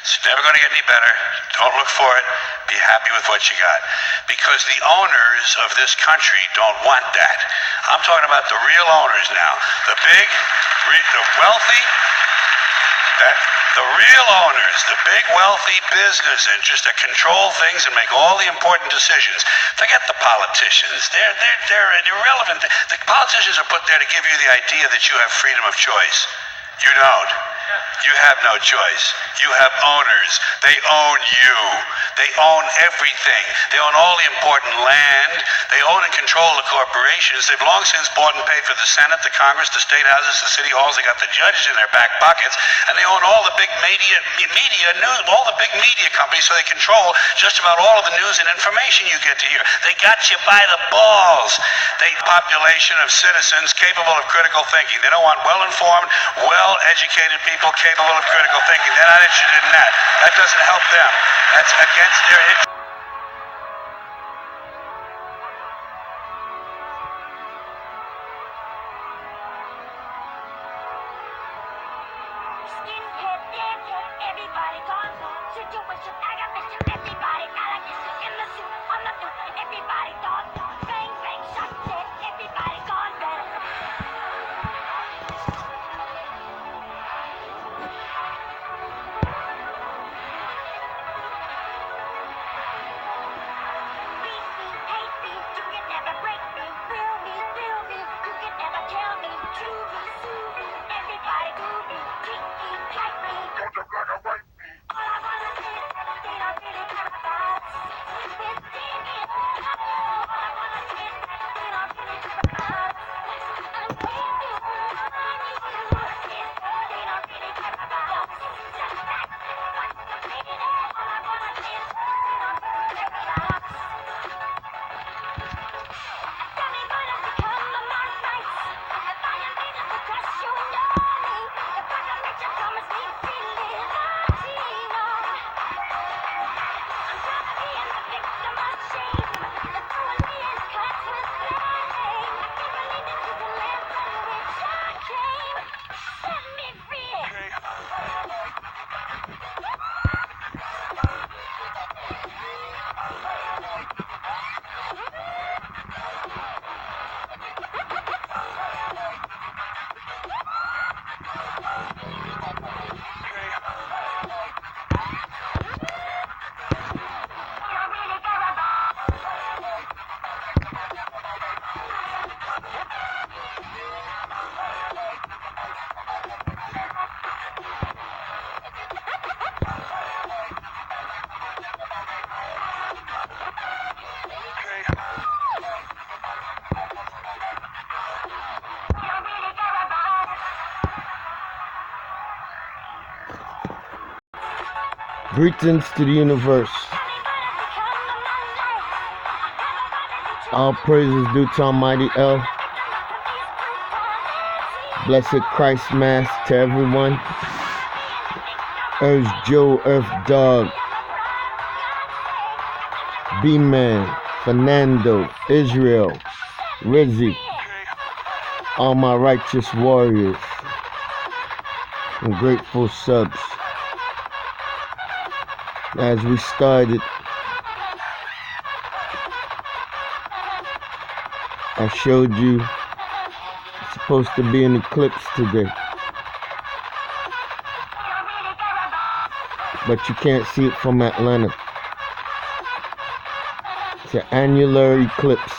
It's never going to get any better. Don't look for it. Be happy with what you got. Because the owners of this country don't want that. I'm talking about the real owners now. The big, the wealthy, the real owners, the big wealthy business interests that control things and make all the important decisions. Forget the politicians. They're irrelevant. The politicians are put there to give you the idea that you have freedom of choice. You don't. You have no choice. You have owners. They own you. They own everything. They own all the important land. They own and control the corporations. They've long since bought and paid for the Senate, the Congress, the state houses, the city halls. They got the judges in their back pockets. And they own all the big media news, all the big media companies, so they control just about all of the news and information you get to hear. They got you by the balls. They population of citizens capable of critical thinking. They don't want well-informed, well-educated people capable of critical thinking. They're not interested in that. That doesn't help them. That's against their interest. Greetings to the universe. All praises due to Almighty El. Blessed Christ Mass to everyone. Earth Joe, Earth Dog, B-Man, Fernando, Israel, Rizzy, all my righteous warriors and grateful subs. As we started, I showed you it's supposed to be an eclipse today, but you can't see it from Atlanta. It's an annular eclipse.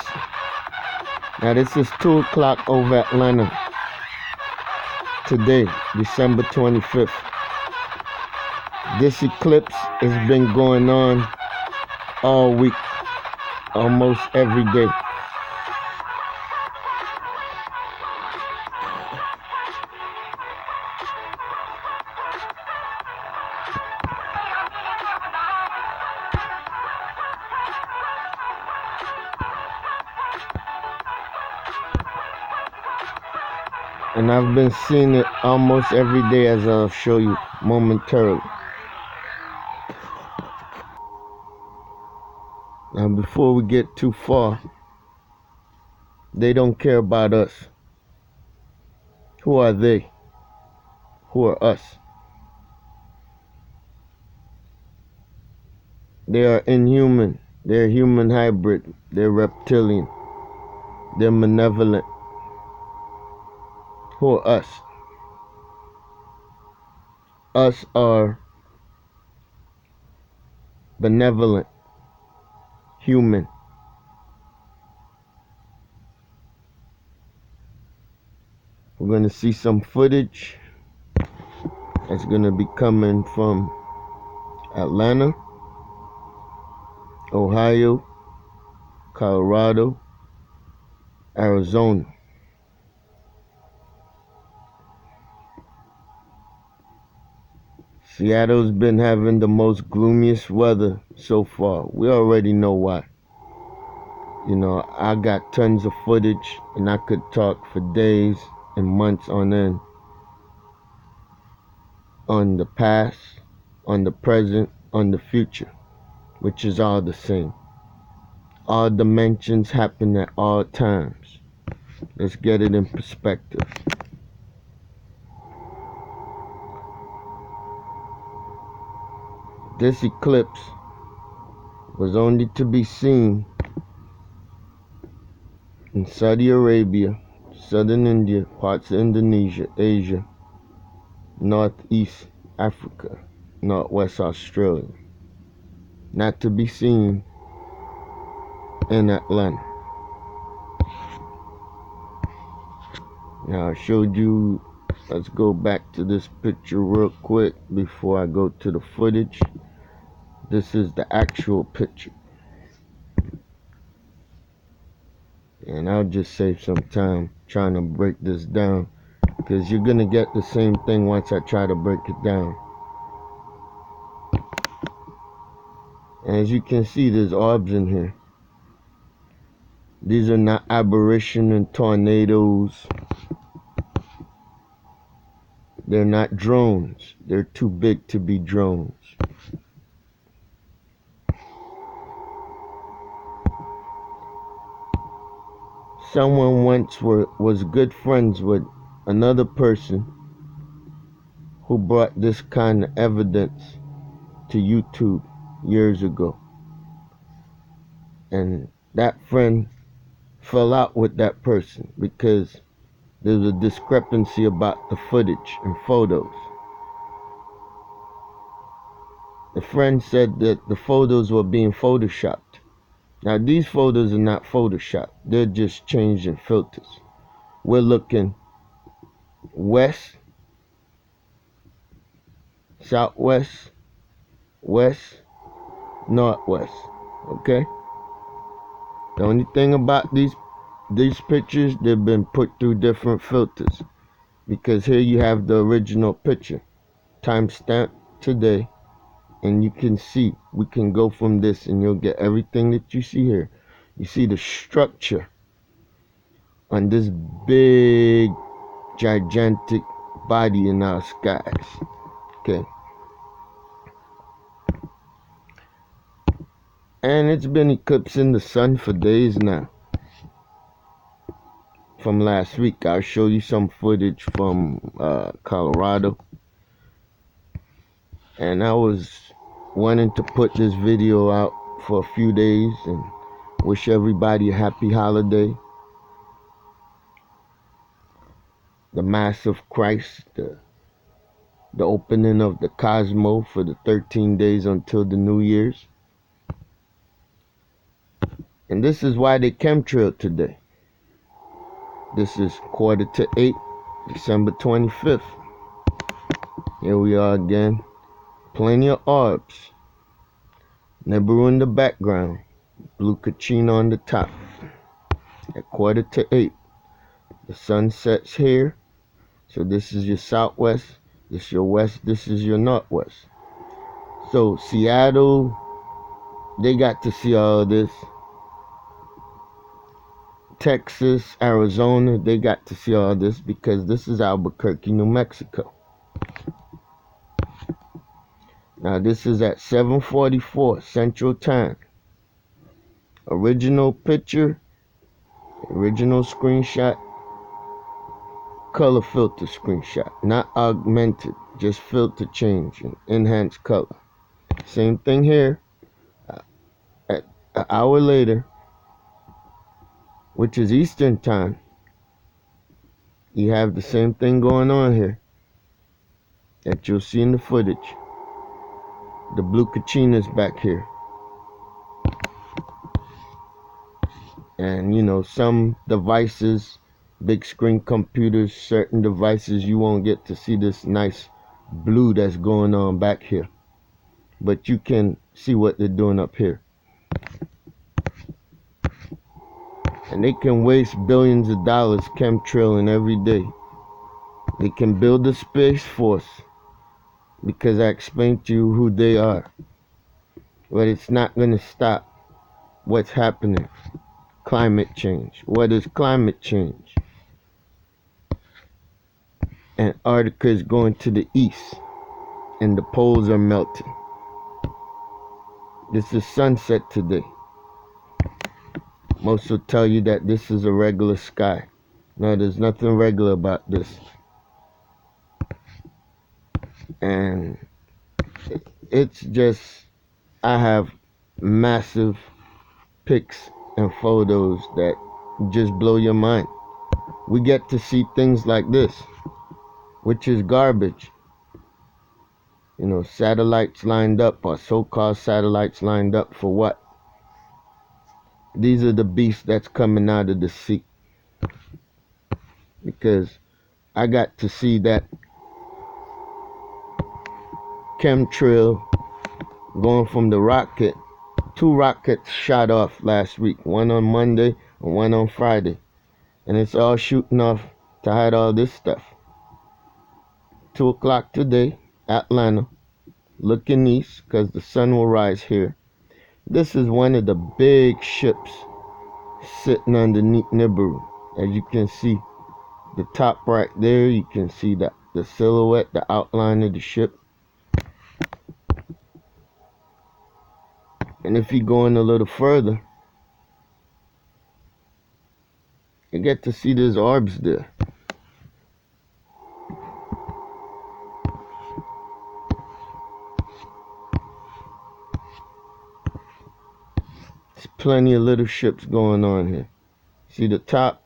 Now this is 2 o'clock over Atlanta today, December 25th. This eclipse has been going on all week, almost every day. And I've been seeing it almost every day, as I'll show you momentarily. Now, before we get too far, they don't care about us. Who are they? Who are us? They are inhuman. They're human hybrid. They're reptilian. They're malevolent. Who are us? Us are benevolent, human. We're going to see some footage that's going to be coming from Atlanta, Ohio, Colorado, Arizona. Seattle's been having the most gloomiest weather so far. We already know why. You know, I got tons of footage and I could talk for days and months on end on the past, on the present, on the future, which is all the same. All dimensions happen at all times. Let's get it in perspective. This eclipse was only to be seen in Saudi Arabia, southern India, parts of Indonesia, Asia, northeast Africa, northwest Australia. Not to be seen in Atlanta. Now I showed you, let's go back to this picture real quick before I go to the footage. This is the actual picture. And I'll just save some time trying to break this down, because you're going to get the same thing once I try to break it down. And as you can see, there's orbs in here. These are not aberration and tornadoes. They're not drones. They're too big to be drones. Someone once was good friends with another person who brought this kind of evidence to YouTube years ago. And that friend fell out with that person because there was a discrepancy about the footage and photos. The friend said that the photos were being photoshopped. Now these photos are not photoshopped. They're just changed in filters. We're looking west, southwest, west, northwest. Okay? The only thing about these pictures, they've been put through different filters. Because here you have the original picture, timestamp today, and you can see, we can go from this and you'll get everything that you see here. You see the structure on this big, gigantic body in our skies. Okay. And it's been eclipsing the sun for days now. From last week, I'll show you some footage from Colorado. And I was wanting to put this video out for a few days and wish everybody a happy holiday. The Mass of Christ, the opening of the cosmos for the 13 days until the New Year's. And this is why they chemtrailed today. This is 7:45, December 25th. Here we are again. Plenty of orbs. Nibiru in the background. Blue Kachina on the top. At 7:45. The sun sets here. So this is your southwest. This is your west. This is your northwest. So Seattle, they got to see all of this. Texas, Arizona, they got to see all this because this is Albuquerque, New Mexico. Now this is at 7:44 Central Time. Original picture, original screenshot, color filter screenshot. Not augmented, just filter change and enhanced color. Same thing here. An hour later, which is Eastern time, you have the same thing going on here that you'll see in the footage. The blue Kachinas back here. And you know, some devices, big screen computers, certain devices, you won't get to see this nice blue that's going on back here. But you can see what they're doing up here. And they can waste billions of dollars chemtrailing every day. They can build a space force because I explained to you who they are. But it's not going to stop what's happening. Climate change. What is climate change? Antarctica is going to the east and the poles are melting. This is sunset today. Most will tell you that this is a regular sky. No, there's nothing regular about this. And it's just, I have massive pics and photos that just blow your mind. We get to see things like this, which is garbage. You know, satellites lined up, or so-called satellites lined up for what? These are the beasts that's coming out of the sea. Because I got to see that chemtrail going from the rocket. 2 rockets shot off last week, one on Monday and one on Friday, and it's all shooting off to hide all this stuff. 2 o'clock today, Atlanta, looking east because the sun will rise here. This is one of the big ships sitting underneath Nibiru. As you can see, the top right there, you can see the silhouette, the outline of the ship. And if you go in a little further, you get to see there's orbs there. There's plenty of little ships going on here. See the top?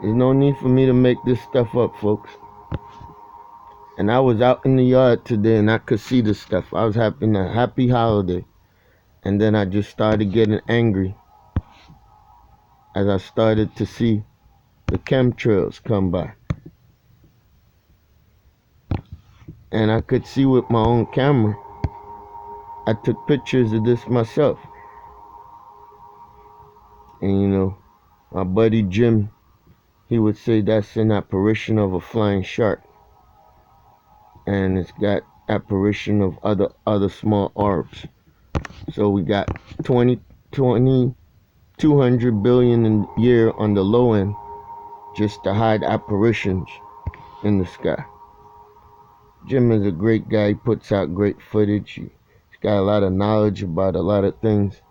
There's no need for me to make this stuff up, folks. And I was out in the yard today and I could see this stuff. I was having a happy holiday. And then I just started getting angry as I started to see the chemtrails come by. And I could see with my own camera. I took pictures of this myself. And you know, my buddy Jim, he would say that's an apparition of a flying shark. And it's got apparition of other small orbs. So we got 200 billion a year on the low end just to hide apparitions in the sky. Jim is a great guy. He puts out great footage. He's got a lot of knowledge about a lot of things.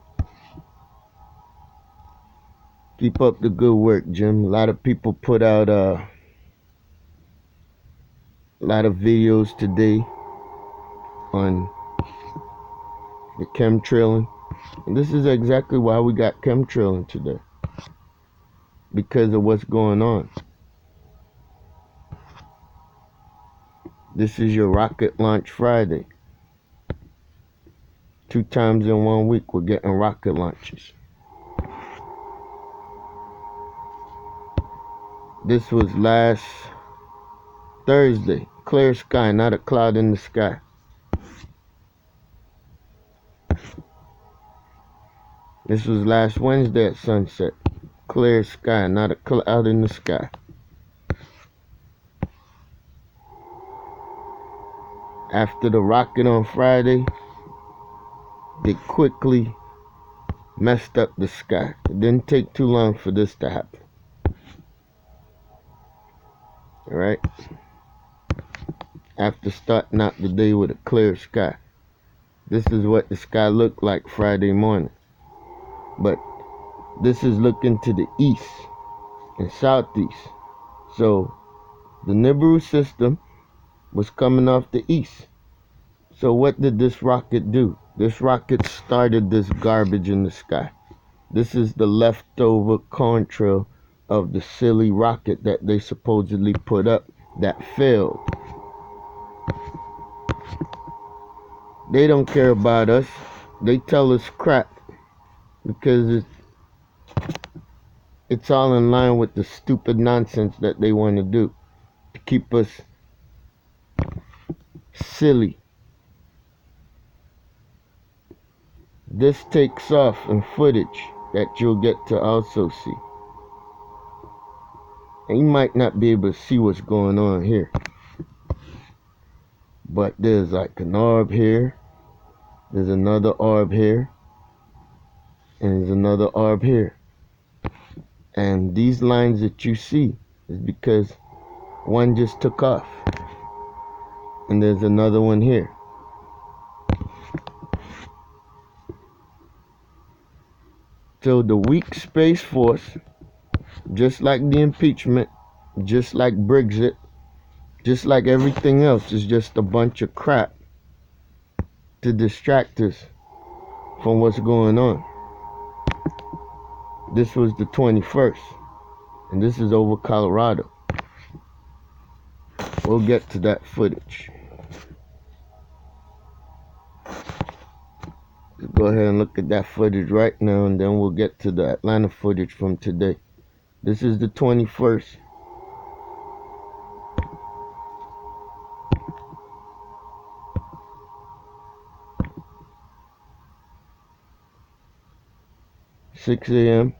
Keep up the good work, Jim. A lot of people put out a lot of videos today on the chemtrailing. And this is exactly why we got chemtrailing today. Because of what's going on. This is your rocket launch Friday. 2 times in 1 week we're getting rocket launches. This was last Thursday. Clear sky, not a cloud in the sky. This was last Wednesday at sunset. Clear sky, not a cloud in the sky. After the rocket on Friday, they quickly messed up the sky. It didn't take too long for this to happen. Alright? After starting out the day with a clear sky. This is what the sky looked like Friday morning. But this is looking to the east. and southeast. So the Nibiru system was coming off the east. So what did this rocket do? This rocket started this garbage in the sky. This is the leftover contrail of the silly rocket that they supposedly put up that failed. They don't care about us. They tell us crap because it's all in line with the stupid nonsense that they want to do to keep us silly. This takes off in footage that you'll get to also see. And you might not be able to see what's going on here. But there's like an orb here. There's another orb here. And there's another orb here. And these lines that you see is because one just took off. And there's another one here. So the weak Space Force, just like the impeachment, just like Brexit, just like everything else, is just a bunch of crap to distract us from what's going on. This was the 21st, and this is over Colorado. We'll get to that footage. Let's go ahead and look at that footage right now, and then we'll get to the Atlanta footage from today. This is the 21st. (6 a.m.)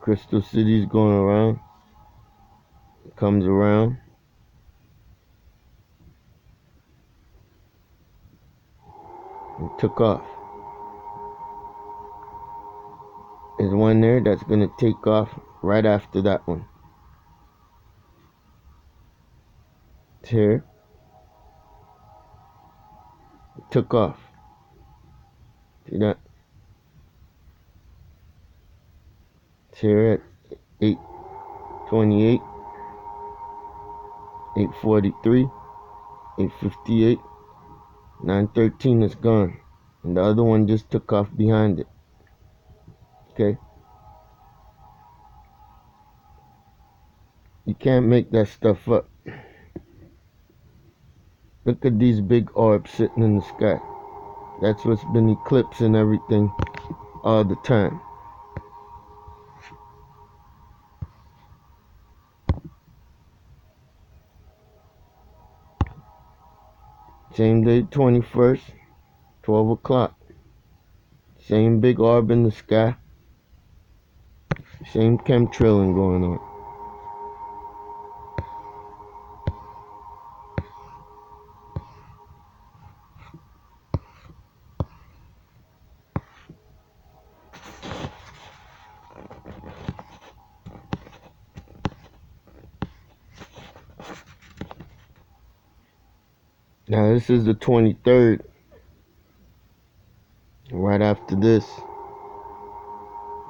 Crystal City's going around. It comes around. And took off. There's one there that's going to take off right after that one. It's here. It took off. See that? It's here at 8:28, 8:43, 8:58, 9:13 is gone. And the other one just took off behind it. Okay? You can't make that stuff up. Look at these big orbs sitting in the sky. That's what's been eclipsing everything all the time. Same day, 21st, 12 o'clock. Same big orb in the sky. Same chemtrailing going on. Now this is the 23rd. Right after this,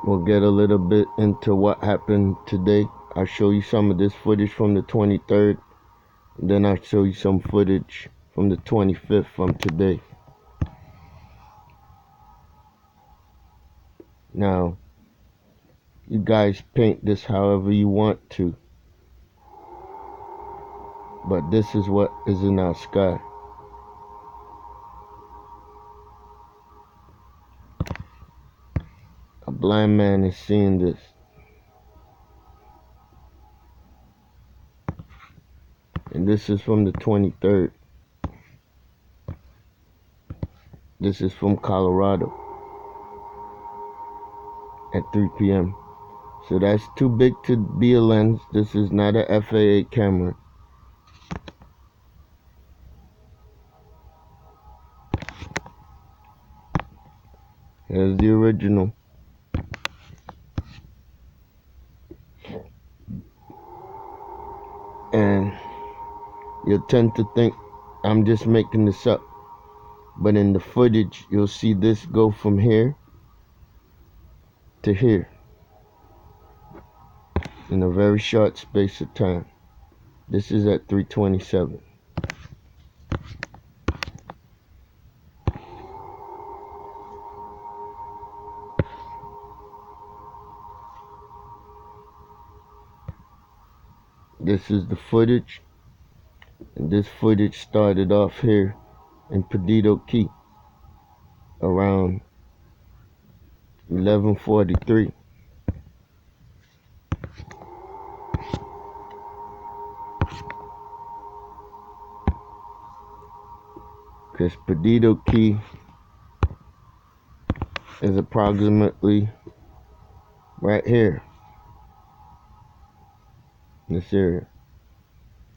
we'll get a little bit into what happened today. I'll show you some of this footage from the 23rd. And then I'll show you some footage from the 25th from today. Now, you guys paint this however you want to. But this is what is in our sky. A blind man is seeing this. And this is from the 23rd. This is from Colorado at 3 p.m. So that's too big to be a lens. This is not a FAA camera. There's the original. And you'll tend to think I'm just making this up. But in the footage, you'll see this go from here to here in a very short space of time. This is at 3:27. This is the footage, and this footage started off here in Perdido Key around 11:43. Because Perdido Key is approximately right here, in this area.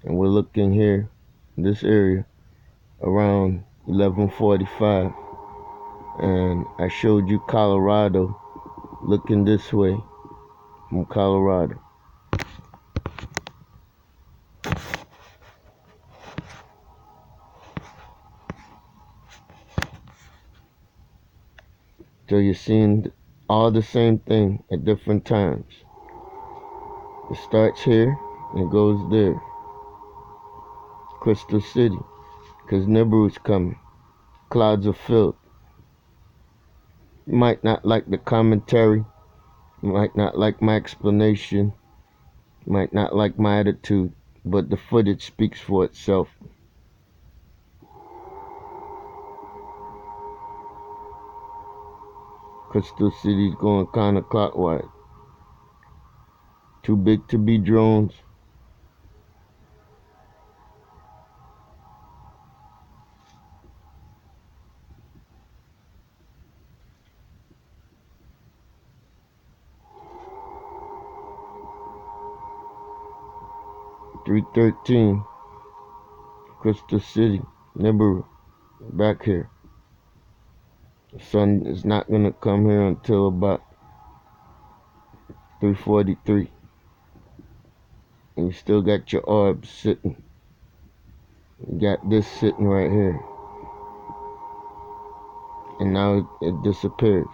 And we're looking here, in this area, around 11:45. And I showed you Colorado looking this way from Colorado. So you're seeing all the same thing at different times. It starts here and it goes there. Crystal City, because Nibiru's coming. Clouds are filled. You might not like the commentary, you might not like my explanation, you might not like my attitude, but the footage speaks for itself. Crystal City's going counterclockwise. Too big to be drones. .313, Crystal City, Nibiru, back here. The sun is not going to come here until about 3:43. And you still got your orbs sitting. You got this sitting right here. And now it disappears.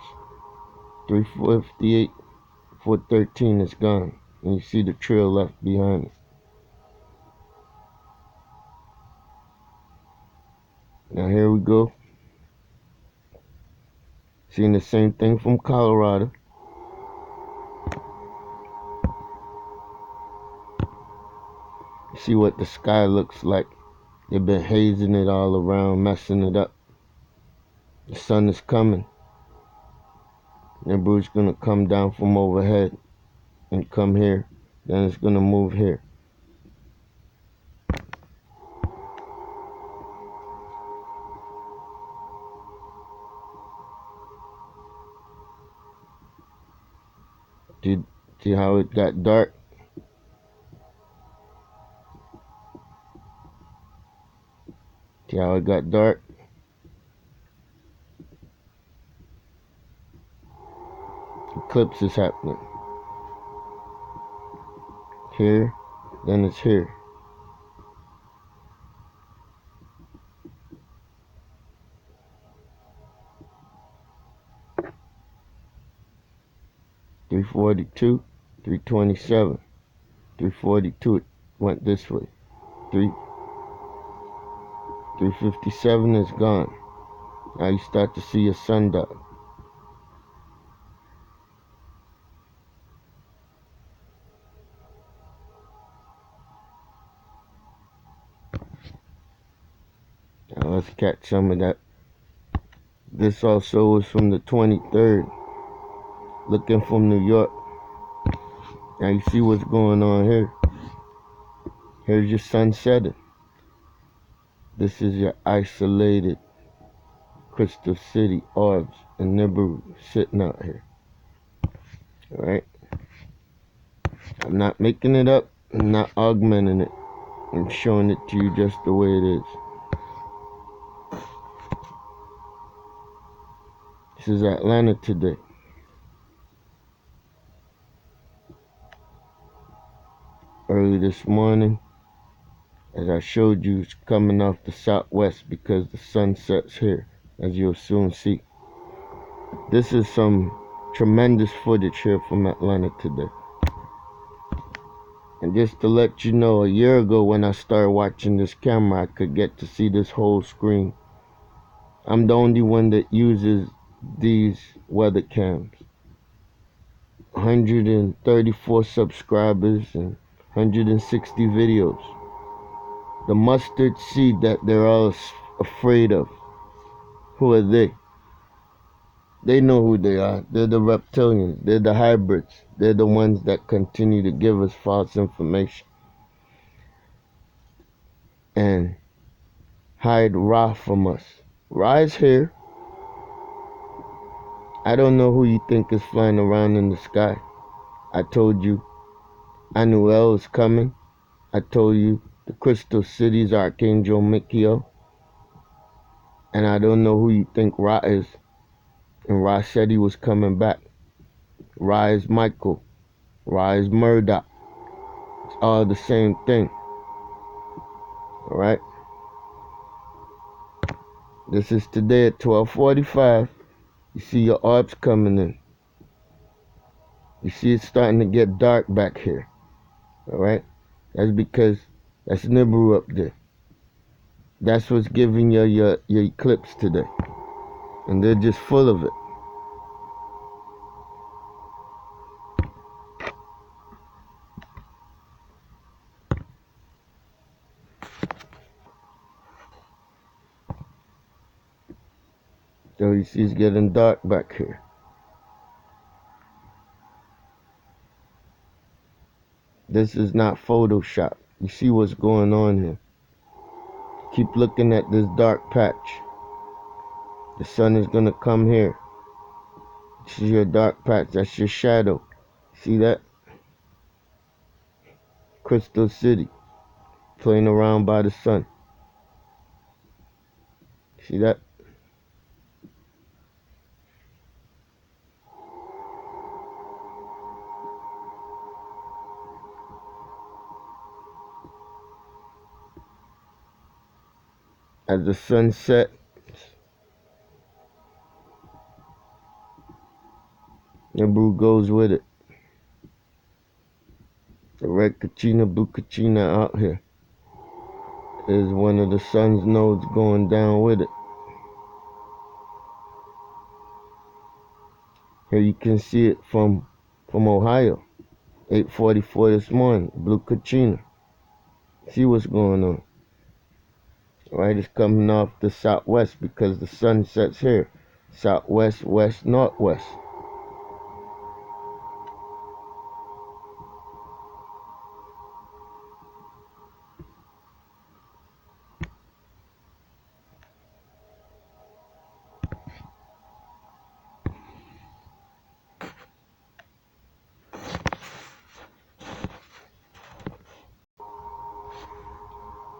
3:58, 4:13 is gone. And you see the trail left behind it. Now here we go. Seeing the same thing from Colorado. See what the sky looks like. They've been hazing it all around, messing it up. The sun is coming. Nibiru's gonna come down from overhead and come here. Then it's gonna move here. See how it got dark? See how it got dark? Eclipse is happening. Here, then it's here. .342, 3:27, 3:42. It went this way. 3:57 is gone. Now you start to see a sundial. Now let's catch some of that. This also was from the 23rd. Looking from New York. Now you see what's going on here. Here's your sun setting. This is your isolated Crystal City orbs and Nibiru sitting out here. Alright? I'm not making it up. I'm not augmenting it. I'm showing it to you just the way it is. This is Atlanta today. Early this morning, as I showed you, it's coming off the southwest because the sun sets here, as you'll soon see. This is some tremendous footage here from Atlanta today. And just to let you know, a year ago when I started watching this camera, I could get to see this whole screen. I'm the only one that uses these weather cams. 134 subscribers and 160 videos. The mustard seed that they're all afraid of. Who are they? They know who they are. They're the reptilians. They're the hybrids. They're the ones that continue to give us false information and hide Ra from us. Ra is here. I don't know who you think is flying around in the sky. I told you Anuel is coming. I told you the Crystal City's Archangel Michael. And I don't know who you think Ra is. And Ra said he was coming back. Ra is Michael. Ra is Murdoch. It's all the same thing. Alright? This is today at 12:45. You see your orbs coming in. You see it's starting to get dark back here. Alright? That's because that's Nibiru up there. That's what's giving you your eclipse today. And they're just full of it. So you see it's getting dark back here. This is not Photoshop. You see what's going on here. Keep looking at this dark patch. The sun is going to come here. This is your dark patch. That's your shadow. See that? Crystal City. Playing around by the sun. See that? As the sun sets, Nibiru goes with it. The red Kachina, blue Kachina out here is one of the sun's nodes going down with it. Here you can see it from Ohio, 8:44 this morning, blue Kachina. See what's going on. Right, it's coming off the southwest because the sun sets here. Southwest, west, northwest.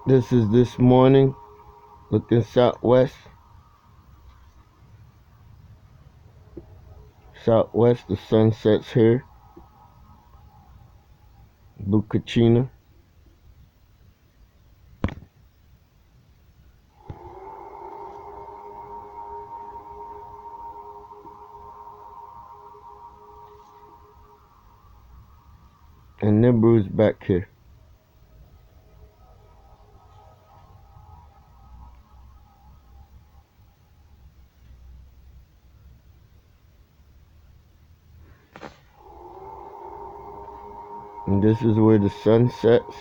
This is this morning, looking southwest. Southwest, the sun sets here. Blue Kachina. And Nibiru's back here. And this is where the sun sets.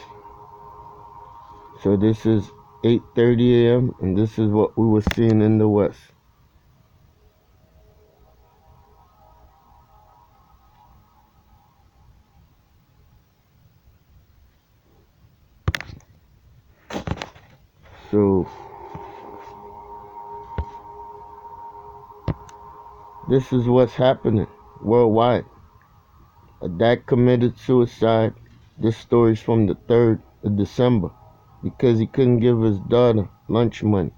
So this is 8:30 a.m. and this is what we were seeing in the west. So this is what's happening worldwide. A dad committed suicide. This story's from the 3rd of December because he couldn't give his daughter lunch money.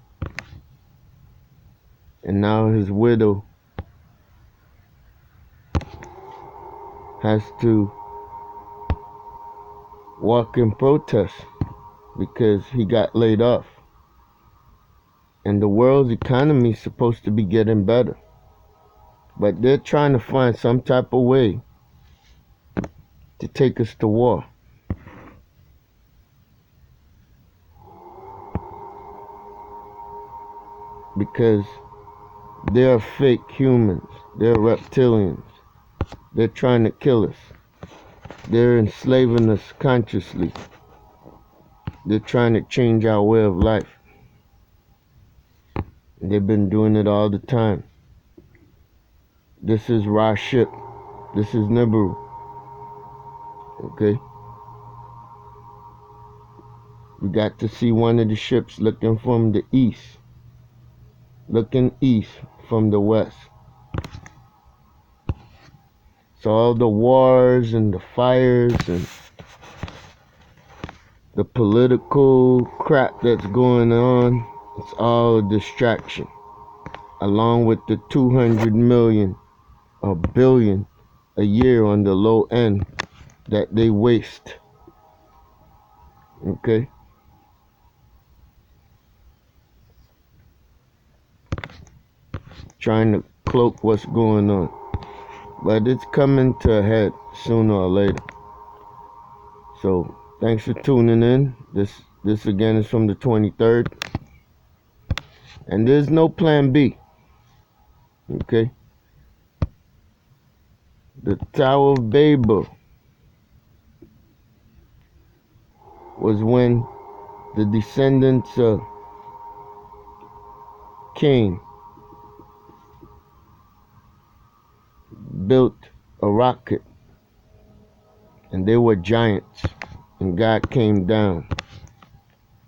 And now his widow has to walk in protest because he got laid off. And the world's economy is supposed to be getting better. But they're trying to find some type of way to take us to war. Because they're fake humans. They're reptilians. They're trying to kill us. They're enslaving us consciously. They're trying to change our way of life. They've been doing it all the time. This is Ra's ship. This is Nibiru. Okay? We got to see one of the ships looking from the east. Looking east from the west. So all the wars and the fires and the political crap that's going on, it's all a distraction. Along with the 200 million or billion a year on the low end that they waste. Okay? Trying to cloak what's going on. But it's coming to a head sooner or later. So, thanks for tuning in. This again is from the 23rd. And there's no plan B. Okay? The Tower of Babel was when the descendants of Cain built a rocket, and they were giants, and God came down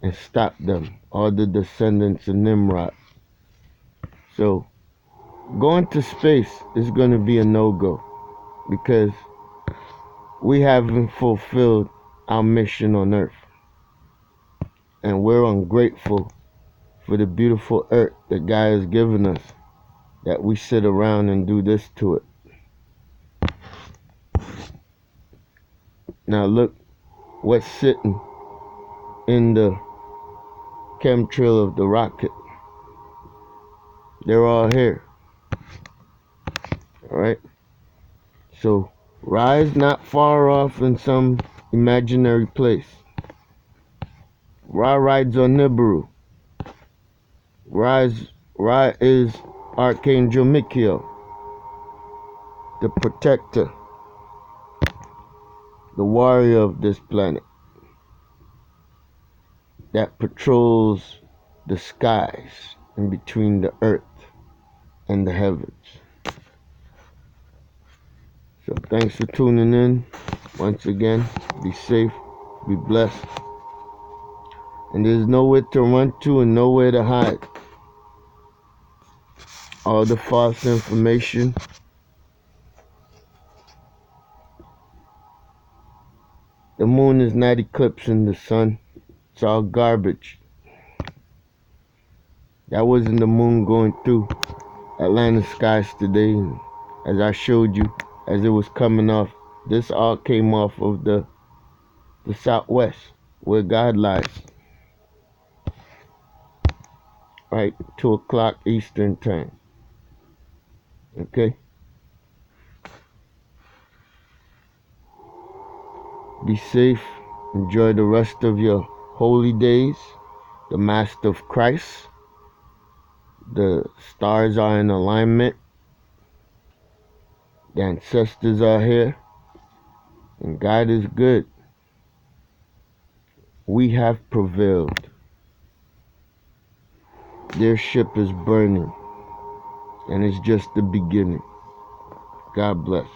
and stopped them, all the descendants of Nimrod. So going to space is going to be a no-go because we haven't fulfilled our mission on Earth, and we're ungrateful for the beautiful Earth that God has given us, that we sit around and do this to it. Now look what's sitting in the chemtrail of the rocket. They're all here. Alright? So Ra's not far off in some imaginary place. Ra rides on Nibiru. Ra is Archangel Michael, the protector, the warrior of this planet that patrols the skies in between the earth and the heavens. So thanks for tuning in. Once again, be safe, be blessed. And there's nowhere to run to and nowhere to hide. All the false information, the moon is not eclipsing the sun. It's all garbage. That wasn't the moon going through Atlanta skies today. And as I showed you, as it was coming off, this all came off of the southwest, where God lies. Right, 2 o'clock Eastern time. Okay? Be safe. Enjoy the rest of your holy days. The Master of Christ. The stars are in alignment. The ancestors are here. And God is good. We have prevailed. Their ship is burning. And it's just the beginning. God bless.